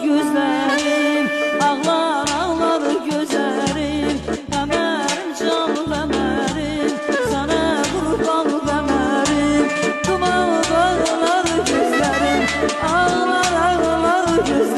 gözlerim, ağlar ağlar gözlerim. Ömerim canım Ömerim, sana kurban Ömerim. Duman bağlar gözlerim, ağlar ağlar gözlerim.